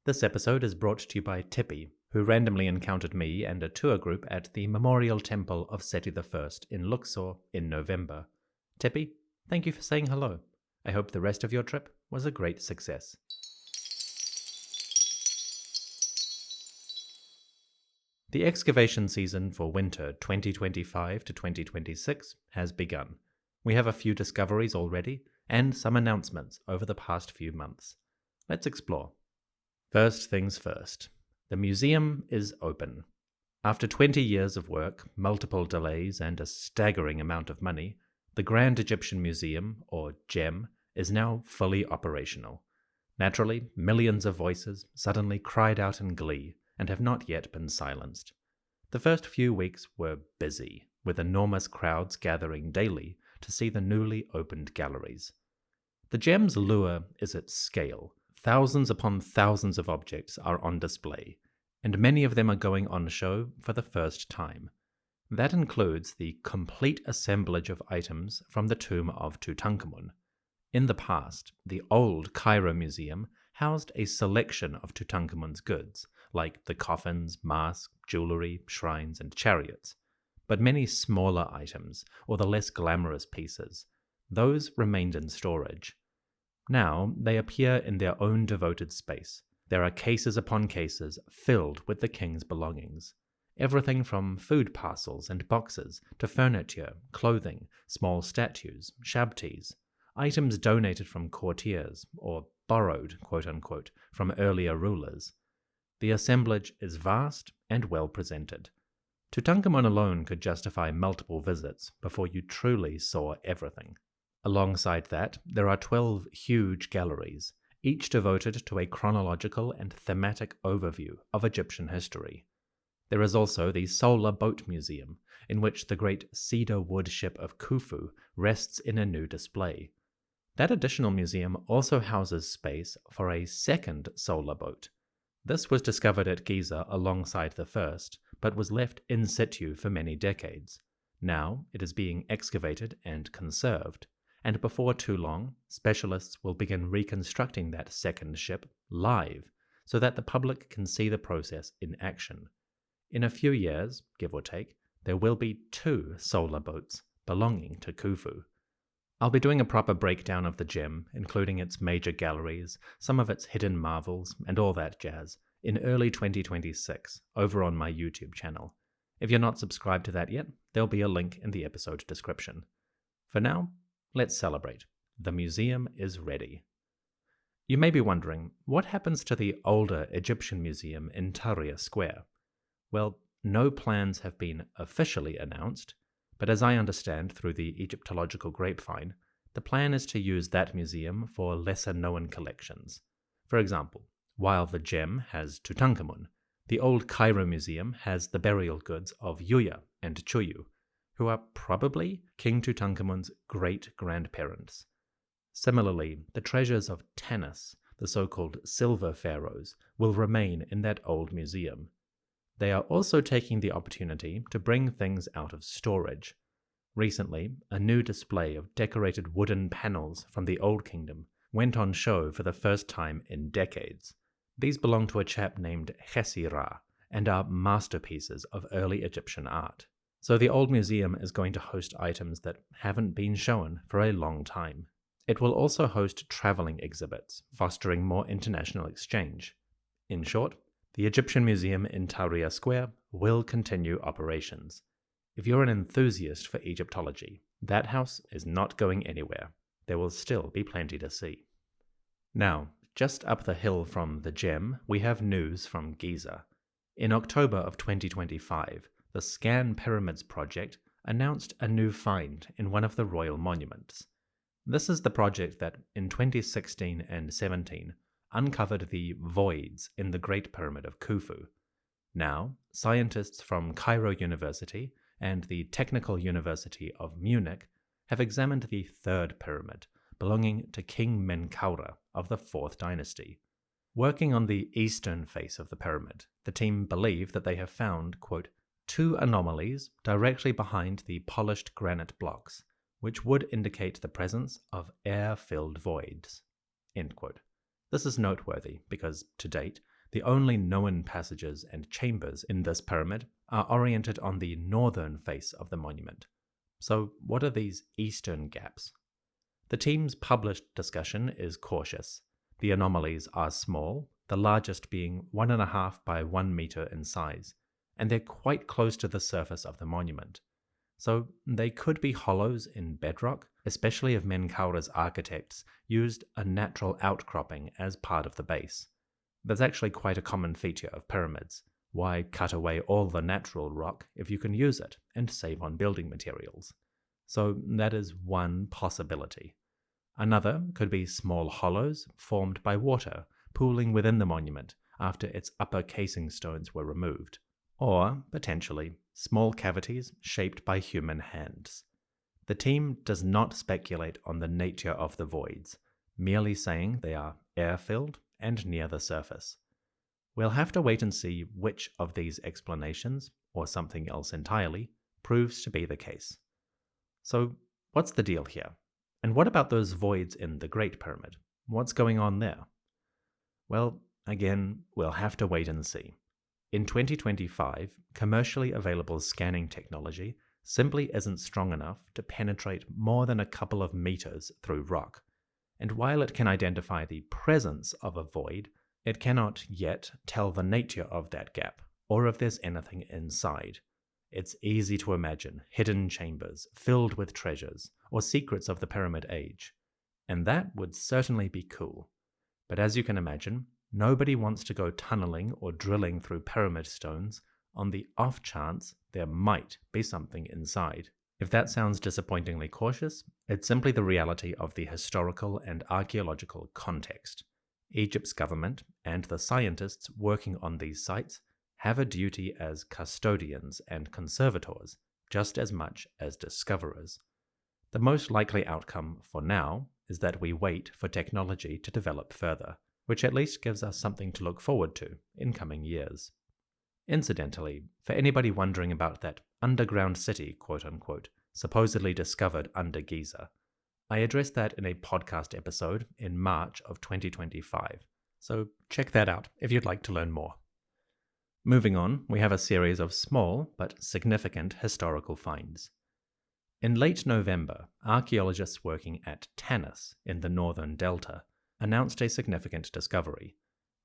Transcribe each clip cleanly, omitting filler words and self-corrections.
This episode is brought to you by Tippy, who randomly encountered me and a tour group at the Memorial Temple of Seti I in Luxor in November. Tippy, thank you for saying hello. I hope the rest of your trip was a great success. The excavation season for winter 2025 to 2026 has begun. We have a few discoveries already and some announcements over the past few months. Let's explore. First things first. The museum is open. After 20 years of work, multiple delays, and a staggering amount of money, the Grand Egyptian Museum, or GEM, is now fully operational. Naturally, millions of voices suddenly cried out in glee and have not yet been silenced. The first few weeks were busy, with enormous crowds gathering daily to see the newly opened galleries. The GEM's lure is its scale. Thousands upon thousands of objects are on display, and many of them are going on show for the first time. That includes the complete assemblage of items from the tomb of Tutankhamun. In the past, the old Cairo Museum housed a selection of Tutankhamun's goods, like the coffins, masks, jewelry, shrines, and chariots. But many smaller items, or the less glamorous pieces, those remained in storage. Now they appear in their own devoted space. There are cases upon cases filled with the king's belongings. Everything from food parcels and boxes to furniture, clothing, small statues, shabtis, items donated from courtiers, or borrowed, quote-unquote, from earlier rulers. The assemblage is vast and well presented. Tutankhamun alone could justify multiple visits before you truly saw everything. Alongside that, there are 12 huge galleries, each devoted to a chronological and thematic overview of Egyptian history. There is also the Solar Boat Museum, in which the great cedar wood ship of Khufu rests in a new display. That additional museum also houses space for a second solar boat. This was discovered at Giza alongside the first, but was left in situ for many decades. Now it is being excavated and conserved, and before too long, specialists will begin reconstructing that second ship live so that the public can see the process in action. In a few years, give or take, there will be 2 solar boats belonging to Khufu. I'll be doing a proper breakdown of the gem, including its major galleries, some of its hidden marvels, and all that jazz, in early 2026 over on my YouTube channel. If you're not subscribed to that yet, there'll be a link in the episode description. For now, let's celebrate. The museum is ready. You may be wondering, what happens to the older Egyptian museum in Tahrir Square? Well, no plans have been officially announced, but as I understand through the Egyptological grapevine, the plan is to use that museum for lesser-known collections. For example, while the gem has Tutankhamun, the old Cairo Museum has the burial goods of Yuya and Chuyu, who are probably King Tutankhamun's great-grandparents. Similarly, the treasures of Tanis, the so-called silver pharaohs, will remain in that old museum. They are also taking the opportunity to bring things out of storage. Recently, a new display of decorated wooden panels from the Old Kingdom went on show for the first time in decades. These belong to a chap named Ra and are masterpieces of early Egyptian art. So the old museum is going to host items that haven't been shown for a long time. It will also host traveling exhibits, fostering more international exchange. In short, the Egyptian Museum in Tahrir Square will continue operations. If you're an enthusiast for Egyptology, that house is not going anywhere. There will still be plenty to see. Now, just up the hill from the gem, we have news from Giza. In October of 2025, the Scan Pyramids project announced a new find in one of the royal monuments. This is the project that, in 2016 and 17, uncovered the voids in the Great Pyramid of Khufu. Now, scientists from Cairo University and the Technical University of Munich have examined the third pyramid, belonging to King Menkaura of the 4th dynasty. Working on the eastern face of the pyramid, the team believe that they have found, quote, 2 anomalies directly behind the polished granite blocks, which would indicate the presence of air-filled voids, end quote. This is noteworthy because, to date, the only known passages and chambers in this pyramid are oriented on the northern face of the monument. So, what are these eastern gaps? The team's published discussion is cautious. The anomalies are small, the largest being 1.5 by 1 meter in size, and they're quite close to the surface of the monument. So they could be hollows in bedrock, especially if Menkaura's architects used a natural outcropping as part of the base. That's actually quite a common feature of pyramids. Why cut away all the natural rock if you can use it and save on building materials? So that is one possibility. Another could be small hollows formed by water pooling within the monument after its upper casing stones were removed, or, potentially, small cavities shaped by human hands. The team does not speculate on the nature of the voids, merely saying they are air-filled and near the surface. We'll have to wait and see which of these explanations, or something else entirely, proves to be the case. So, what's the deal here? And what about those voids in the Great Pyramid? What's going on there? Well, again, we'll have to wait and see. In 2025, commercially available scanning technology simply isn't strong enough to penetrate more than a couple of meters through rock. And while it can identify the presence of a void, it cannot yet tell the nature of that gap, or if there's anything inside. It's easy to imagine hidden chambers filled with treasures or secrets of the Pyramid Age, and that would certainly be cool. But as you can imagine, nobody wants to go tunneling or drilling through pyramid stones on the off chance there might be something inside. If that sounds disappointingly cautious, it's simply the reality of the historical and archaeological context. Egypt's government and the scientists working on these sites have a duty as custodians and conservators just as much as discoverers. The most likely outcome for now is that we wait for technology to develop further, which at least gives us something to look forward to in coming years. Incidentally, for anybody wondering about that underground city, quote-unquote, supposedly discovered under Giza, I addressed that in a podcast episode in March of 2025, so check that out if you'd like to learn more. Moving on, we have a series of small but significant historical finds. In late November, archaeologists working at Tanis in the northern delta announced a significant discovery.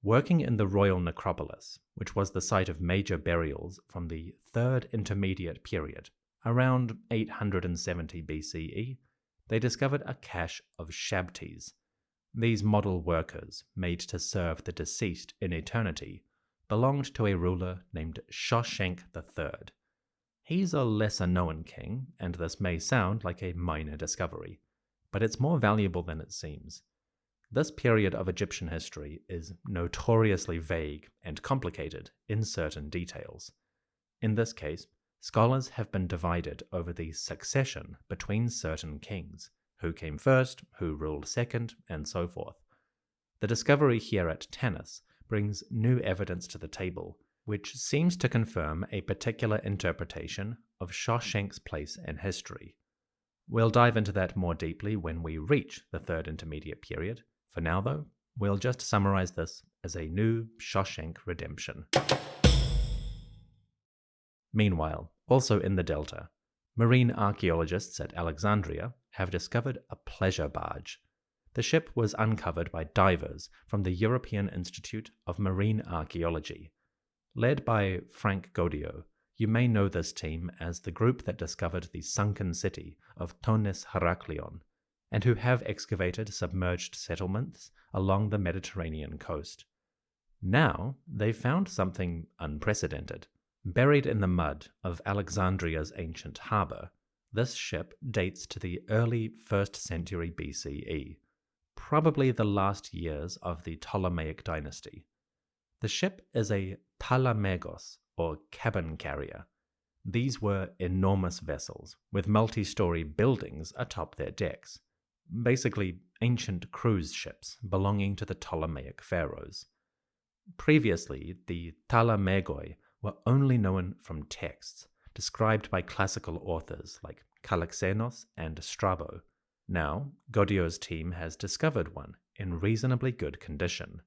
Working in the Royal Necropolis, which was the site of major burials from the Third Intermediate Period, around 870 BCE, they discovered a cache of shabtis. These model workers, made to serve the deceased in eternity, belonged to a ruler named Shoshenq III. He's a lesser-known king, and this may sound like a minor discovery, but it's more valuable than it seems. This period of Egyptian history is notoriously vague and complicated in certain details. In this case, scholars have been divided over the succession between certain kings, who came first, who ruled second, and so forth. The discovery here at Tanis brings new evidence to the table, which seems to confirm a particular interpretation of Shoshenq's place in history. We'll dive into that more deeply when we reach the Third Intermediate Period. For now, though, we'll just summarize this as a new Shoshenq redemption. Meanwhile, also in the Delta, marine archaeologists at Alexandria have discovered a pleasure barge. The ship was uncovered by divers from the European Institute of Marine Archaeology. Led by Frank Gaudio, you may know this team as the group that discovered the sunken city of Thonis Heraklion, and who have excavated submerged settlements along the Mediterranean coast. Now, they've found something unprecedented. Buried in the mud of Alexandria's ancient harbor, this ship dates to the early 1st century BCE, probably the last years of the Ptolemaic dynasty. The ship is a talamegos, or cabin carrier. These were enormous vessels, with multi-story buildings atop their decks. Basically, ancient cruise ships belonging to the Ptolemaic pharaohs. Previously, the talamegoi were only known from texts described by classical authors like Calixenos and Strabo. Now, Godio's team has discovered one in reasonably good condition.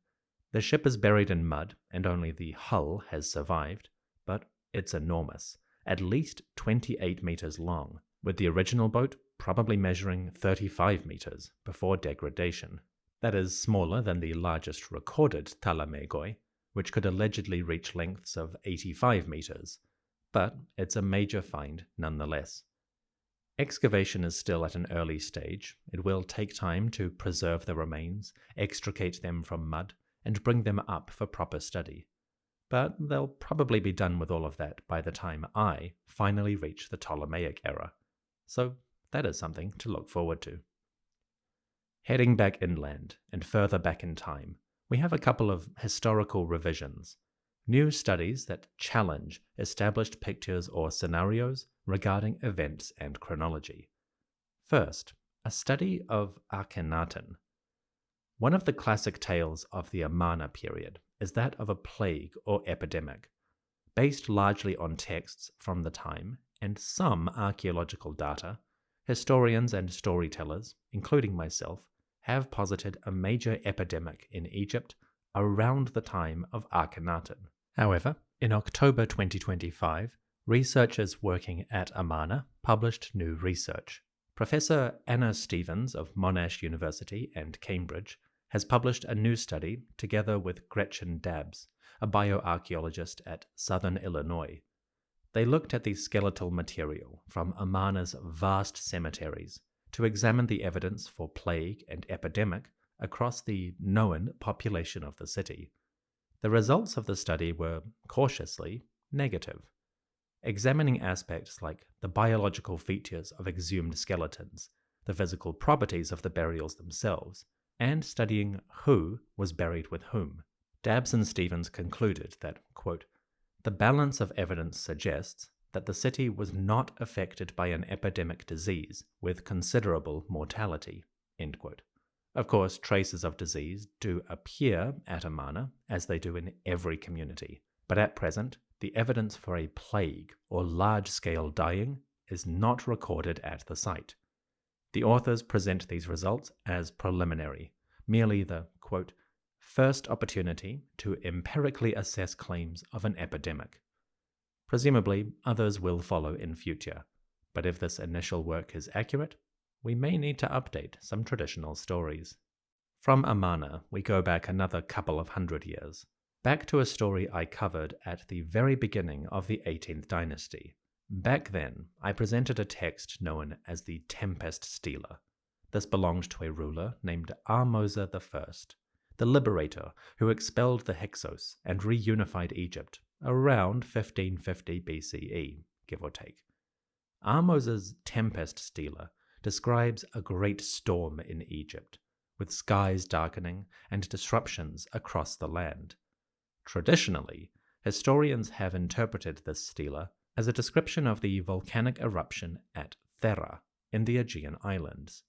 The ship is buried in mud and only the hull has survived, but it's enormous, at least 28 meters long, with the original boat probably measuring 35 meters before degradation. That is smaller than the largest recorded Talamegoi, which could allegedly reach lengths of 85 meters, but it's a major find nonetheless. Excavation is still at an early stage. It will take time to preserve the remains, extricate them from mud, and bring them up for proper study. But they'll probably be done with all of that by the time I finally reach the Ptolemaic era. So that is something to look forward to. Heading back inland and further back in time, we have a couple of historical revisions. New studies that challenge established pictures or scenarios regarding events and chronology. First, a study of Akhenaten. One of the classic tales of the Amarna period is that of a plague or epidemic, based largely on texts from the time and some archaeological data. Historians and storytellers, including myself, have posited a major epidemic in Egypt around the time of Akhenaten. However, in October 2025, researchers working at Amarna published new research. Professor Anna Stevens of Monash University and Cambridge has published a new study together with Gretchen Dabbs, a bioarchaeologist at Southern Illinois. They looked at the skeletal material from Amarna's vast cemeteries to examine the evidence for plague and epidemic across the known population of the city. The results of the study were cautiously negative. Examining aspects like the biological features of exhumed skeletons, the physical properties of the burials themselves, and studying who was buried with whom, Dabbs and Stevens concluded that, quote, the balance of evidence suggests that the city was not affected by an epidemic disease with considerable mortality, end quote. Of course, traces of disease do appear at Amarna, as they do in every community, but at present, the evidence for a plague or large-scale dying is not recorded at the site. The authors present these results as preliminary, merely the, quote, first opportunity to empirically assess claims of an epidemic. Presumably, others will follow in future, but if this initial work is accurate, we may need to update some traditional stories. From Amarna, we go back another couple of 100 years, back to a story I covered at the very beginning of the 18th dynasty. Back then, I presented a text known as the Tempest Stela. This belonged to a ruler named Ahmose I, the liberator who expelled the Hyksos and reunified Egypt around 1550 BCE, give or take. Ahmose's Tempest Stela describes a great storm in Egypt, with skies darkening and disruptions across the land. Traditionally, historians have interpreted this stela as a description of the volcanic eruption at Thera in the Aegean Islands.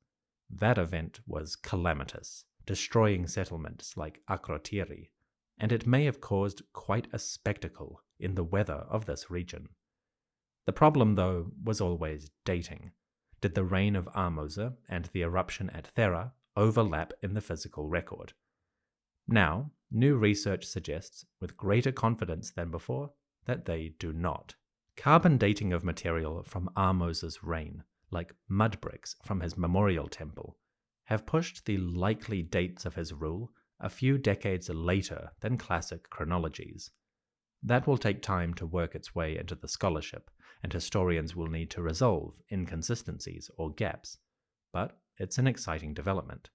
That event was calamitous, destroying settlements like Akrotiri, and it may have caused quite a spectacle in the weather of this region. The problem, though, was always dating. Did the reign of Ahmose and the eruption at Thera overlap in the physical record? Now, new research suggests, with greater confidence than before, that they do not. Carbon dating of material from Ahmose's reign, like mud bricks from his memorial temple, have pushed the likely dates of his rule a few decades later than classic chronologies. That will take time to work its way into the scholarship, and historians will need to resolve inconsistencies or gaps, but it's an exciting development.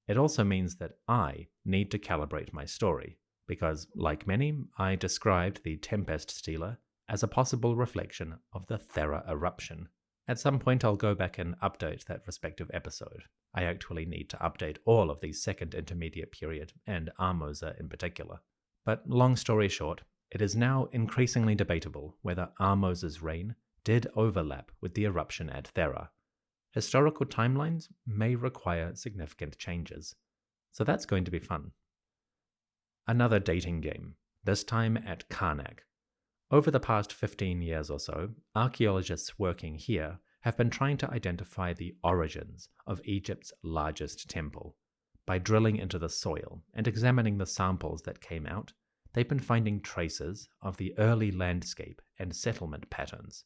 It also means that I need to calibrate my story, because, like many, I described the Tempest Stela as a possible reflection of the Thera Eruption. At some point I'll go back and update that respective episode. I actually need to update all of the Second Intermediate Period, and Ahmose in particular. But long story short, it is now increasingly debatable whether Ahmose's reign did overlap with the eruption at Thera. Historical timelines may require significant changes, so that's going to be fun. Another dating game, this time at Karnak. Over the past 15 years or so, archaeologists working here have been trying to identify the origins of Egypt's largest temple. By drilling into the soil and examining the samples that came out, they've been finding traces of the early landscape and settlement patterns.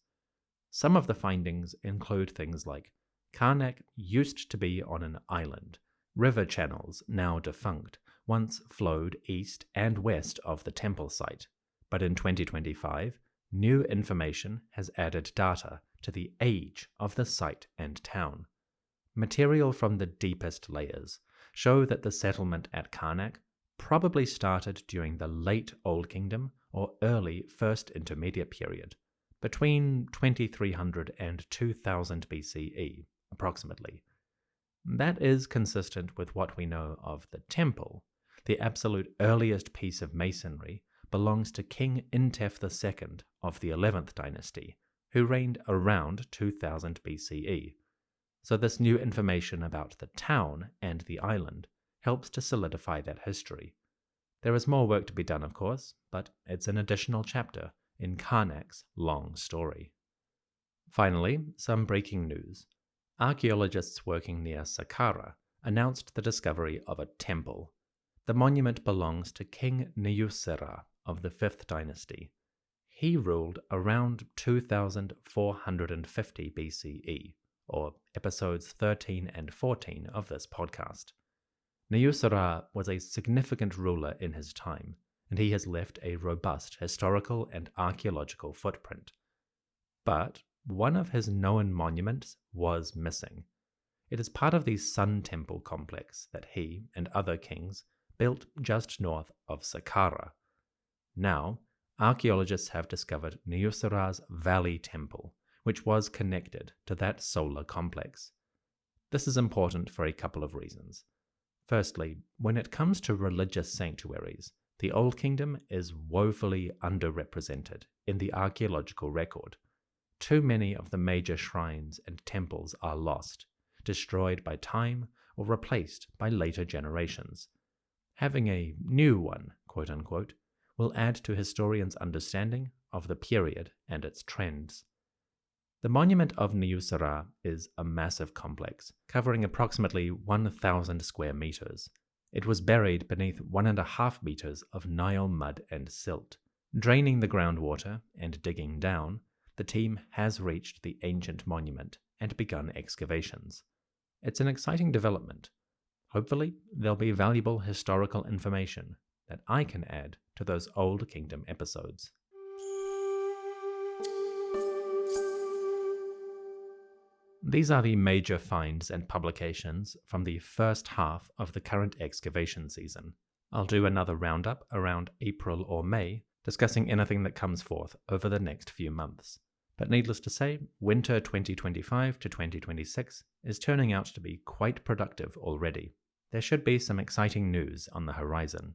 Some of the findings include things like Karnak used to be on an island. River channels, now defunct, once flowed east and west of the temple site. But in 2025, new information has added data to the age of the site and town. Material from the deepest layers show that the settlement at Karnak probably started during the late Old Kingdom or early First Intermediate period, between 2300 and 2000 BCE, approximately. That is consistent with what we know of the temple. The absolute earliest piece of masonry belongs to King Intef II of the 11th dynasty, who reigned around 2000 BCE. So this new information about the town and the island helps to solidify that history. There is more work to be done, of course, but it's an additional chapter in Karnak's long story. Finally, some breaking news. Archaeologists working near Saqqara announced the discovery of a temple. The monument belongs to King Niuserra of the 5th dynasty. He ruled around 2450 BCE, or episodes 13 and 14 of this podcast. Niuserra was a significant ruler in his time, and he has left a robust historical and archaeological footprint. But one of his known monuments was missing. It is part of the Sun Temple complex that he and other kings built just north of Saqqara. Now, archaeologists have discovered Niuserra's Valley Temple, which was connected to that solar complex. This is important for a couple of reasons. Firstly, when it comes to religious sanctuaries, the Old Kingdom is woefully underrepresented in the archaeological record. Too many of the major shrines and temples are lost, destroyed by time, or replaced by later generations. Having a new one, quote-unquote, will add to historians' understanding of the period and its trends. The monument of Niuserra is a massive complex, covering approximately 1,000 square meters. It was buried beneath 1.5 meters of Nile mud and silt. Draining the groundwater and digging down, the team has reached the ancient monument and begun excavations. It's an exciting development. Hopefully, there'll be valuable historical information that I can add to those Old Kingdom episodes. These are the major finds and publications from the first half of the current excavation season. I'll do another roundup around April or May, discussing anything that comes forth over the next few months. But needless to say, winter 2025 to 2026 is turning out to be quite productive already. There should be some exciting news on the horizon.